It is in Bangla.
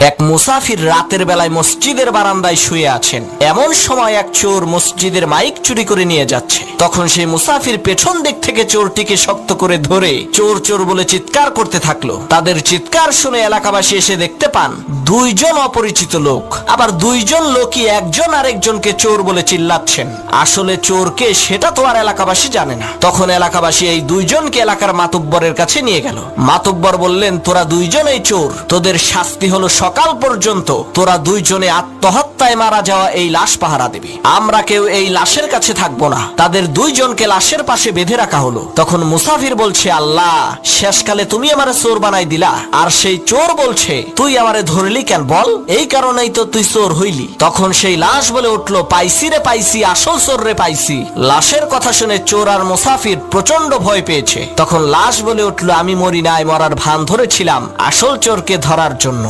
এক মুসাফির রাতের বেলায় মসজিদের বারান্দায় শুয়ে আছেন। এমন সময় এক চোর মসজিদের মাইক চুরি করে নিয়ে যাচ্ছে। তখন সেই মুসাফির পেছন দিক থেকে চোরটিকে শক্ত করে ধরে চোর চোর বলে চিৎকার করতে থাকলো। তাদের চিৎকার শুনে এলাকাবাসী এসে দেখতে পান দুইজন অপরিচিত লোক, আবার দুইজন লোকই একজন আরেকজনকে চোর বলে চিল্লাচ্ছেন। আসলে চোরকে সেটা তো আর এলাকাবাসী জানে না। তখন এলাকাবাসী এই দুইজনকে এলাকার মাতুব্বরের কাছে নিয়ে গেল। মাতুব্বর বললেন, তোরা দুইজনেই চোর, তোদের শাস্তি হলো সকাল পর্যন্ত তোরা দুইজনে আত্মহত্যায় মারা যাওয়া এই লাশ পাহারা দিবি। আমরা কেউ এই লাশের কাছে থাকবো না। তাদের দুইজনকে লাশের পাশে বেঁধে রাখা হলো। তখন মুসাফির বলছে, আল্লাহ, শেষকালে তুমি আমারে চোর বানাই দিলা। আর সেই চোর বলছে, তুই আমারে ধরলি কেন বল, এই কারণেই তো তুই চোর হইলি। তখন সেই লাশ বলে উঠলো, পাইছি রে পাইছি, আসল চোর রে পাইছি। লাশের কথা শুনে চোর আর মুসাফির প্রচন্ড ভয় পেয়েছে। তখন লাশ বলে উঠলো, আমি মরি নাই, মরার ভান ধরেছিলাম আসল চোরকে ধরার জন্য।